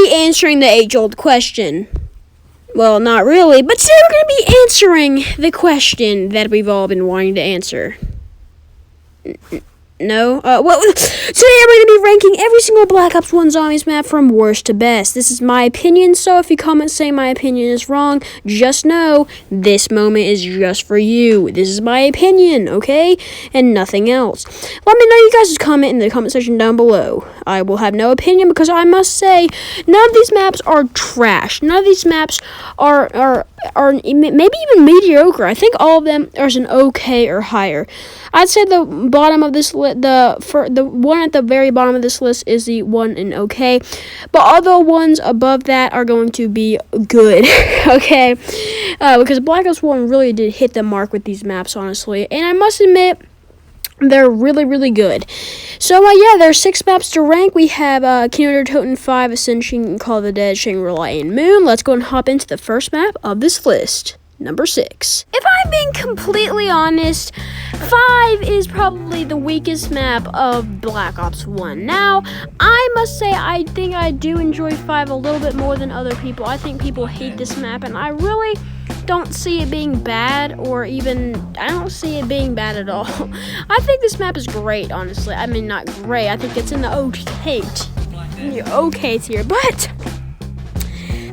be answering the age-old question. Well, not really, but today we're going to be answering the question that we've all been wanting to answer. No? Today I'm going to be ranking every single Black Ops 1 Zombies map from worst to best. This is my opinion, so if you comment saying my opinion is wrong, just know this moment is just for you. This is my opinion, okay? And nothing else. Let me know you guys' comment in the comment section down below. I will have no opinion because I must say, none of these maps are trash. None of these maps are maybe even mediocre. I think all of them are an okay or higher. I'd say the bottom of this list, the one at the very bottom of this list is the one in okay, but all the ones above that are going to be good, okay? Because Black Ops 1 really did hit the mark with these maps, honestly, and I must admit, they're really, really good. So, yeah, there's 6 maps to rank. We have Kino, Toten, 5, Ascension, Call of the Dead, Shangri-la, and Moon. Let's go and hop into the first map of this list. Number 6. If I'm being completely honest, 5 is probably the weakest map of Black Ops 1. Now, I must say I think I do enjoy 5 a little bit more than other people. I think people hate this map, and I really don't see it being bad, or even, I don't see it being bad at all. I think this map is great, honestly. I mean, not great. I think it's in the okay tier, but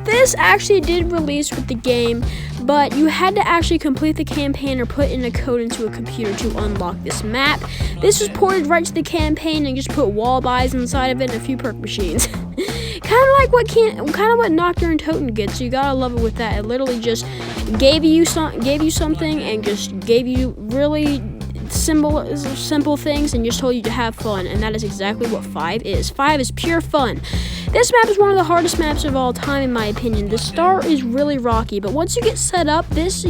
this actually did release with the game, but you had to actually complete the campaign or put in a code into a computer to unlock this map. This was ported right to the campaign and just put wall buys inside of it and a few perk machines. kind of what Nocturne Toten gets. So you gotta love it with that. It literally just gave you something and just gave you really simple things and just told you to have fun, and that is exactly what 5 is. 5 is pure fun. This map is one of the hardest maps of all time, in my opinion. The start is really rocky, but once you get set up, this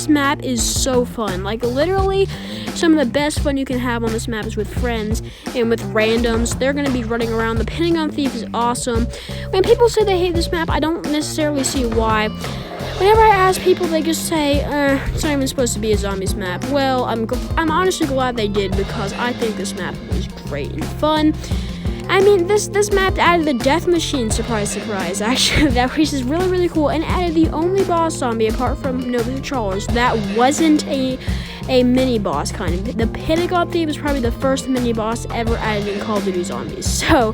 map is so fun. Like, literally, some of the best fun you can have on this map is with friends and with randoms. They're going to be running around. The Pentagon Thief is awesome. When people say they hate this map, I don't necessarily see why. Whenever I ask people, they just say, it's not even supposed to be a zombies map. Well, I'm honestly glad they did, because I think this map was great and fun. I mean, this map added the death machine, surprise, actually, which is really, really cool, and added the only boss zombie, apart from Nova the Trawlers, that wasn't a mini boss kind of. The Pentagon Thief is probably the first mini boss ever added in Call of Duty Zombies. So,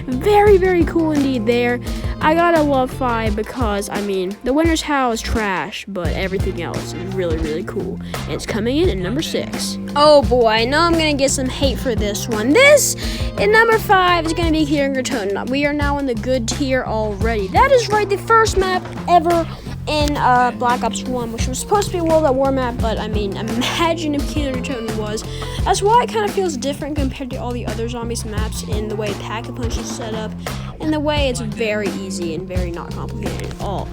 very, very cool indeed there. I gotta love 5 because, I mean, the Winter's Howl is trash, but everything else is really, really cool. And it's coming in at number 6. Oh boy, I know I'm gonna get some hate for this one. This, in number 5, is gonna be Kino Toten. We are now in the good tier already. That is right, the first map ever in Black Ops 1, which was supposed to be a World at War map, but I mean, imagine if Kino Toten was. That's why it kind of feels different compared to all the other zombies maps, in the way Pack-a-Punch is set up, and the way it's very easy and very not complicated at all.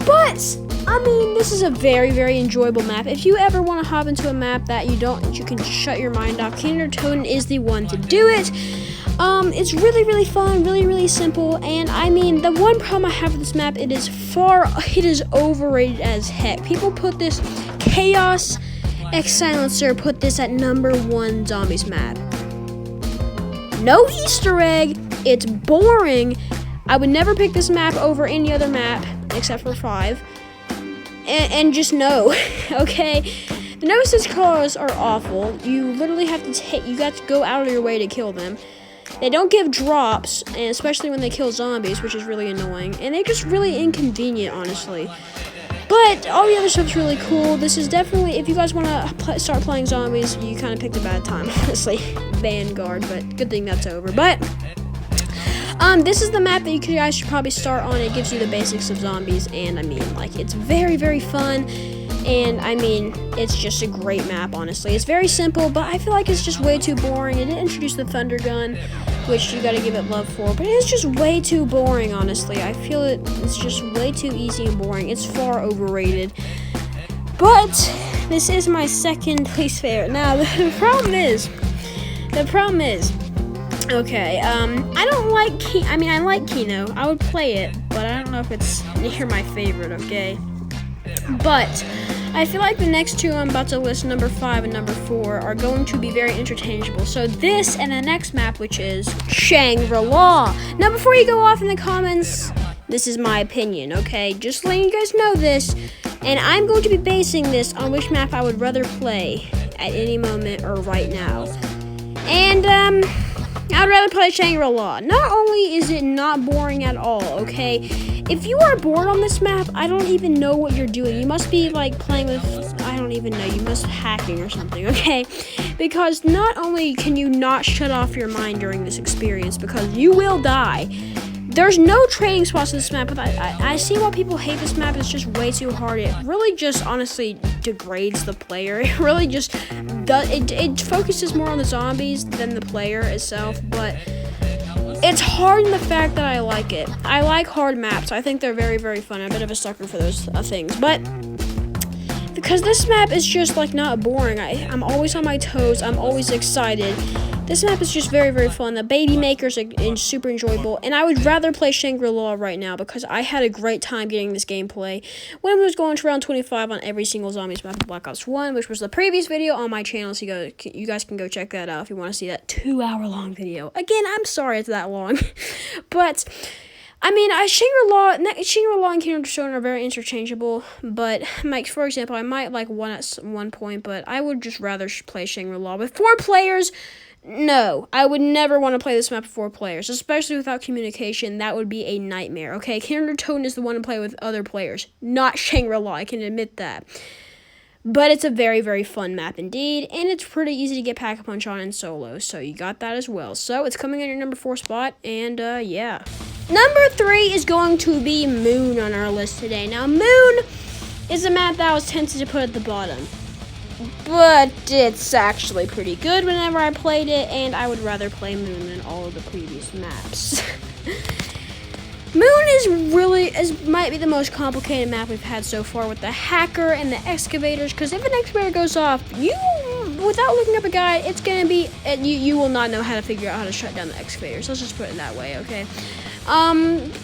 But, I mean, this is a very, very enjoyable map. If you ever want to hop into a map that you can just shut your mind off, Kino Toten is the one to do it. It's really, really fun, really, really simple, and I mean, the one problem I have with this map, it is overrated as heck. People put this, Chaos X Silencer put this at number 1 zombies map. No Easter egg, it's boring. I would never pick this map over any other map, except for 5, and just no, okay? The Nemesis cars are awful. You literally have to go out of your way to kill them. They don't give drops, and especially when they kill zombies, which is really annoying. And they're just really inconvenient, honestly. But all the other stuff's really cool. This is definitely, if you guys want to start playing zombies, you kind of picked a bad time, honestly. Vanguard, but good thing that's over. But this is the map that you guys should probably start on. It gives you the basics of zombies, and I mean, like, it's very, very fun. And, I mean, it's just a great map, honestly. It's very simple, but I feel like it's just way too boring. It didn't introduce the Thunder Gun, which you gotta give it love for, but it's just way too boring, honestly. I feel it's just way too easy and boring. It's far overrated. But this is my second least favorite. Now, the problem is, okay, I don't like I like Kino. I would play it, but I don't know if it's near my favorite, okay? But I feel like the next two I'm about to list, number 5 and number 4, are going to be very interchangeable. So this and the next map, which is Shangri-la. Now, before you go off in the comments, this is my opinion, okay? Just letting you guys know this. And I'm going to be basing this on which map I would rather play at any moment or right now. And, I'd rather play Shangri-la. Not only is it not boring at all, okay? If you are bored on this map, I don't even know what you're doing. You must be, like, playing with, I don't even know, you must be hacking or something, okay? Because not only can you not shut off your mind during this experience, because you will die. There's no trading spots in this map, but I see why people hate this map. It's just way too hard. It really just honestly degrades the player. It really just does. It focuses more on the zombies than the player itself, but it's hard in the fact that I like it. I like hard maps. I think they're very, very fun. I'm a bit of a sucker for those things, but because this map is just like not boring. I'm always on my toes. I'm always excited. This map is just very, very fun. The baby makers are super enjoyable, and I would rather play Shangri-La right now because I had a great time getting this gameplay when I was going to round 25 on every single zombies map of Black Ops 1, which was the previous video on my channel, so you guys can go check that out if you want to see that 2-hour-long video. Again, I'm sorry it's that long, but I mean, Shangri-La and Kino are very interchangeable, but, like, for example, I might like one at one point, but I would just rather play Shangri-La with 4 players. No, I would never want to play this map with 4 players, especially without communication. That would be a nightmare, okay? Toten is the one to play with other players, not Shangri-La, I can admit that. But it's a very, very fun map indeed, and it's pretty easy to get Pack-a-Punch on in solo, so you got that as well. So it's coming in your number 4 spot, and yeah. Number 3 is going to be Moon on our list today. Now, Moon is a map that I was tempted to put at the bottom, but it's actually pretty good whenever I played it, and I would rather play Moon than all of the previous maps. Moon might be the most complicated map we've had so far with the hacker and the excavators, because if an excavator goes off, without looking up a guide, it's going to be, you will not know how to figure out how to shut down the excavators. Let's just put it that way, okay?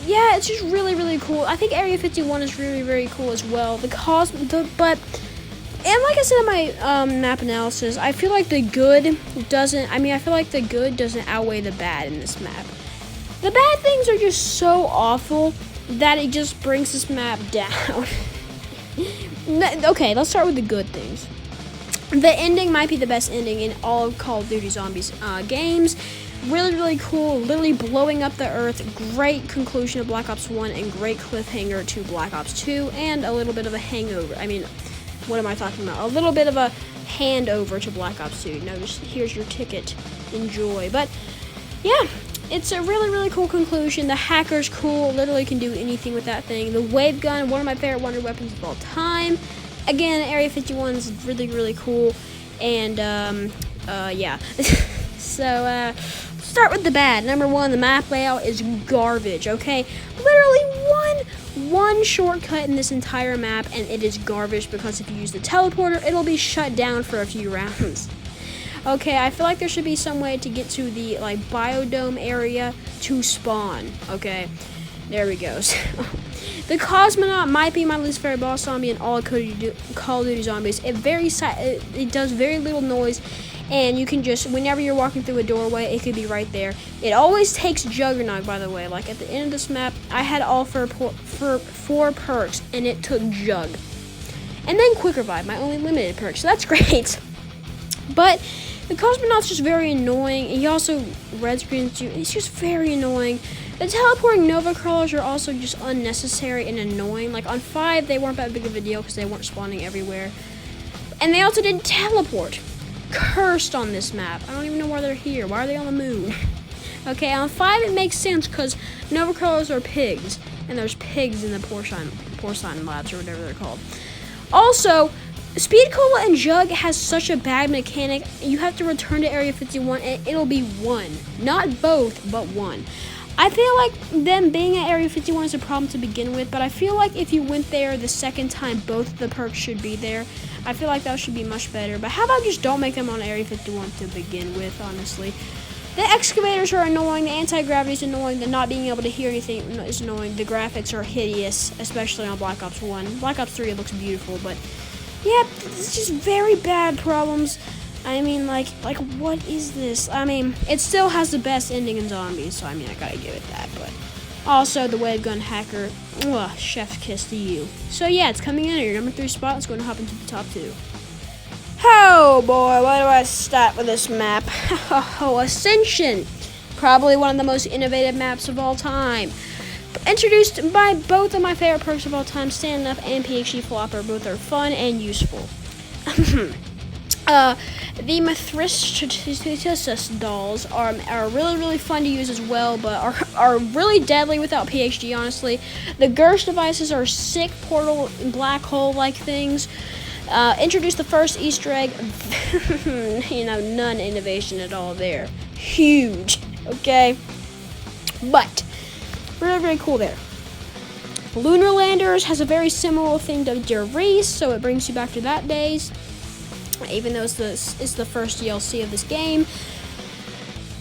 Yeah, it's just really, really cool. I think Area 51 is really, very cool as well. And like I said in my map analysis, I feel like the good doesn't outweigh the bad in this map. The bad things are just so awful that it just brings this map down. Okay, let's start with the good things. The ending might be the best ending in all of Call of Duty Zombies games. Really, really cool, literally blowing up the earth. Great conclusion of Black Ops 1 and great cliffhanger to Black Ops 2, and a little bit of a hangover. What am I talking about? A little bit of a handover to Black Ops 2. No, just here's your ticket. Enjoy. But yeah, it's a really, really cool conclusion. The hacker's cool. Literally can do anything with that thing. The wave gun, one of my favorite wonder weapons of all time. Again, Area 51 is really, really cool. And yeah. So start with the bad. Number 1, the map layout is garbage, okay? Literally one shortcut in this entire map, and it is garbage because if you use the teleporter, it'll be shut down for a few rounds. Okay, I feel like there should be some way to get to the, like, biodome area to spawn, okay? There we go. So, the Cosmonaut might be my least favorite boss zombie in all of Call of Duty Zombies. It does very little noise, and you can just, whenever you're walking through a doorway, it could be right there. It always takes Juggernaut, by the way. Like, at the end of this map, I had all 4 perks, and it took Jug. And then Quick Revive, my only limited perk, so that's great. But the Cosmonaut's just very annoying. He also red screens you. He's just very annoying. The teleporting Nova Crawlers are also just unnecessary and annoying. Like, on 5, they weren't that big of a deal because they weren't spawning everywhere. And they also didn't teleport. Cursed on this map. I don't even know why they're here. Why are they on the moon? Okay, on 5 it makes sense because Nova Crawlers are pigs, and there's pigs in the porcine labs or whatever they're called. Also, Speed Cola and Jug has such a bad mechanic. You have to return to Area 51 and it'll be 1. Not both, but 1. I feel like them being at Area 51 is a problem to begin with, but I feel like if you went there the second time, both of the perks should be there. I feel like that should be much better. But how about just don't make them on Area 51 to begin with, honestly? The excavators are annoying, the anti-gravity is annoying, the not being able to hear anything is annoying, the graphics are hideous, especially on Black Ops 1. Black Ops 3 it looks beautiful, but yeah, it's just very bad problems. I mean, like what is this? I mean, it still has the best ending in zombies, so I mean, I gotta give it that, but also the wave gun hacker, chef's kiss to you. So yeah, it's coming in at your number 3 spot. Let's go and hop into the top 2. Oh boy, where do I start with this map? Oh, Ascension. Probably one of the most innovative maps of all time. Introduced by both of my favorite perks of all time, Stand Up and PhD Flopper. Both are fun and useful. The Mithridates dolls are really, really fun to use as well, but are really deadly without PhD, honestly. The Gersh devices are sick portal and black hole-like things. Introduced the first Easter egg. None innovation at all there. Huge, okay? But really, really cool there. Lunar Landers has a very similar thing to Derice, so it brings you back to that days. Even though it's the first DLC of this game.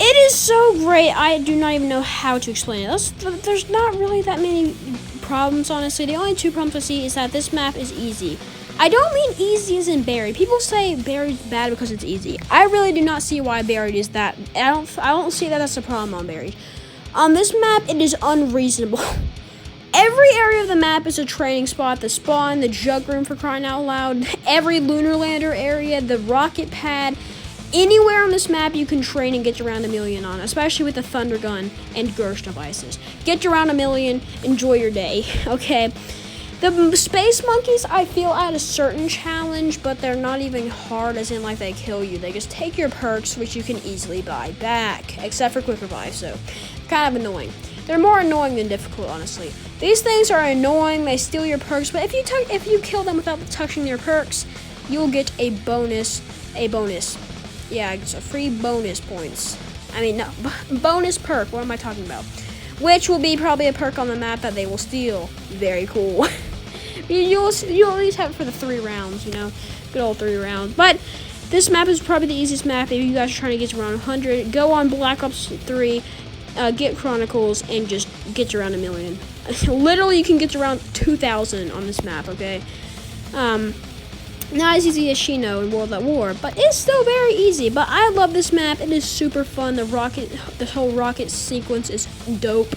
It is so great, I do not even know how to explain it. There's not really that many problems, honestly. The only 2 problems I see is that this map is easy. I don't mean easy as in buried. People say buried is bad because it's easy. I really do not see why buried is that. I don't see that that's a problem on buried. On this map, it is unreasonable. Every area of the map is a training spot. The spawn, the jug room for crying out loud, every lunar lander area, the rocket pad. Anywhere on this map you can train and get around 1,000,000 on, especially with the thunder gun and Gersh devices. Get around 1,000,000, enjoy your day, okay? The space monkeys, I feel, add a certain challenge, but they're not even hard as in like they kill you. They just take your perks, which you can easily buy back, except for quick revive, so kind of annoying. They're more annoying than difficult, honestly. These things are annoying, they steal your perks, but if you kill them without touching their perks, you'll get a bonus. Yeah, it's a free bonus points. I mean, no, bonus perk, what am I talking about? Which will be probably a perk on the map that they will steal. Very cool. You'll at least have it for the 3 rounds, good old 3 rounds. But this map is probably the easiest map if you guys are trying to get to around 100. Go on Black Ops 3, get Chronicles, and just get to around 1,000,000. Literally, you can get to around 2,000 on this map, okay? Not as easy as Kino in World at War, but it's still very easy. But I love this map. It is super fun. The whole rocket sequence is dope.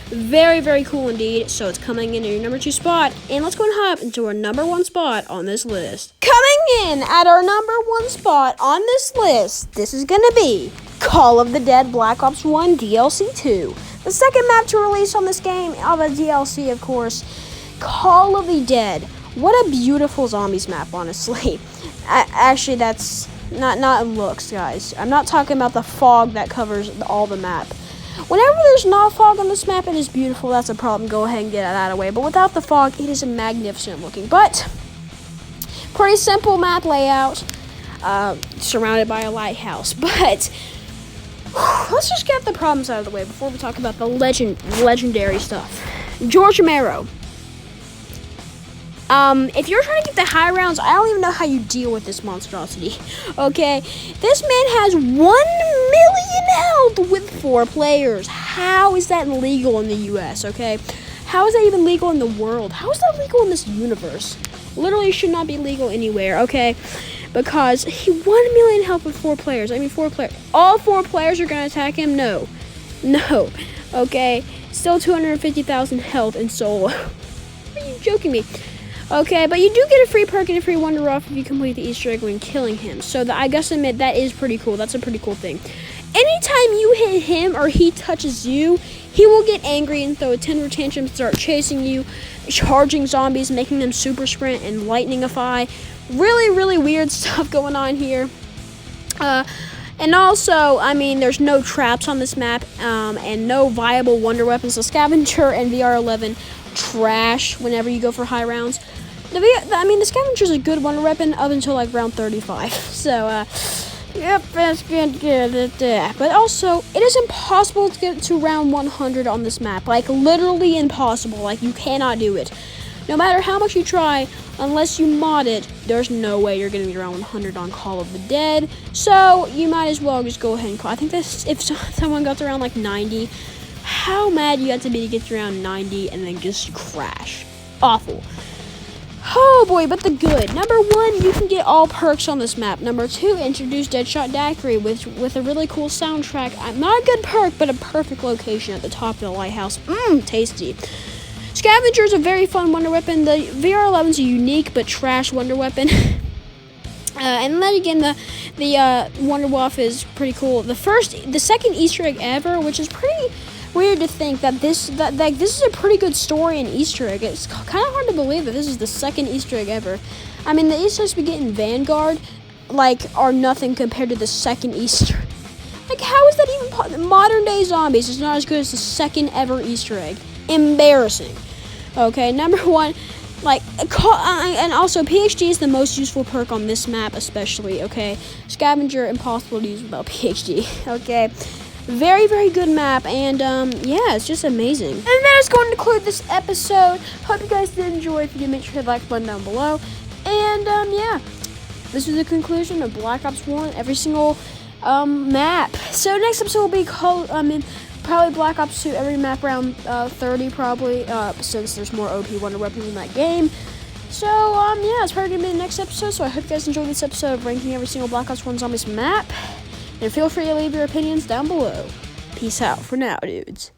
Very, very cool indeed. So it's coming in at your number 2 spot. And let's go and hop into our number 1 spot on this list. Coming in at our number 1 spot on this list, this is going to be Call of the Dead Black Ops 1 DLC 2. The second map to release on this game, of a DLC, of course. Call of the Dead. What a beautiful zombies map, honestly. Actually, that's not looks, guys. I'm not talking about the fog that covers all the map. Whenever there's not fog on this map, it is beautiful. That's a problem. Go ahead and get that out of the way. But without the fog, it is magnificent looking. But pretty simple map layout, surrounded by a lighthouse. But let's just get the problems out of the way before we talk about the legendary stuff. George Romero. If you're trying to get the high rounds, I don't even know how you deal with this monstrosity, okay? This man has 1,000,000 health with 4 players. How is that legal in the US, okay? How is that even legal in the world? How is that legal in this universe? Literally should not be legal anywhere, okay? Because he 1,000,000 health with 4 players. I mean, 4 players. All 4 players are going to attack him? No, okay? Still 250,000 health in solo. Are you joking me? Okay, but you do get a free perk and a free wonder off if you complete the Easter egg when killing him. So I guess admit that is pretty cool. That's a pretty cool thing. Anytime you hit him or he touches you, he will get angry and throw a temper tantrum, start chasing you, charging zombies, making them super sprint and lightningify. Really, really weird stuff going on here. And also, I mean, there's no traps on this map, and no viable wonder weapons. The Scavenger and VR11 trash whenever you go for high rounds. The Scavenger is a good wonder weapon up until like round 35. So, yep, that's good. But also, it is impossible to get to round 100 on this map. Like, literally impossible. Like, you cannot do it. No matter how much you try, unless you mod it, there's no way you're going to be around 100 on Call of the Dead. So you might as well just go ahead and call. I think this, if someone got to around like 90, how mad you have to be to get to around 90 and then just crash. Awful. Oh boy, but the good. Number 1, you can get all perks on this map. Number 2, introduce Deadshot Daiquiri with a really cool soundtrack. Not a good perk, but a perfect location at the top of the lighthouse. Tasty. Scavenger is a very fun wonder weapon. The VR11 is a unique but trash wonder weapon. And then again, the Wonder Waff is pretty cool. The second Easter egg ever, which is pretty weird to think that this is a pretty good story and Easter egg. It's kind of hard to believe that this is the second Easter egg ever. I mean, the Easter eggs we get in Vanguard, are nothing compared to the second Easter. How is that even modern day zombies is not as good as the second ever Easter egg? Embarrassing. Okay, number 1, and also PhD is the most useful perk on this map, especially. Okay, Scavenger impossible to use without PhD. Okay. Very, very good map, and yeah, it's just amazing. And that is going to conclude this episode. Hope you guys did enjoy. If you did, make sure to hit the like button down below. And yeah, this is the conclusion of Black Ops 1, every single map. So next episode will be called, probably Black Ops 2, every map around 30 probably, since there's more OP wonder weapons in that game. So yeah, it's probably gonna be the next episode. So I hope you guys enjoyed this episode of ranking every single Black Ops 1 Zombies map. And feel free to leave your opinions down below. Peace out for now, dudes.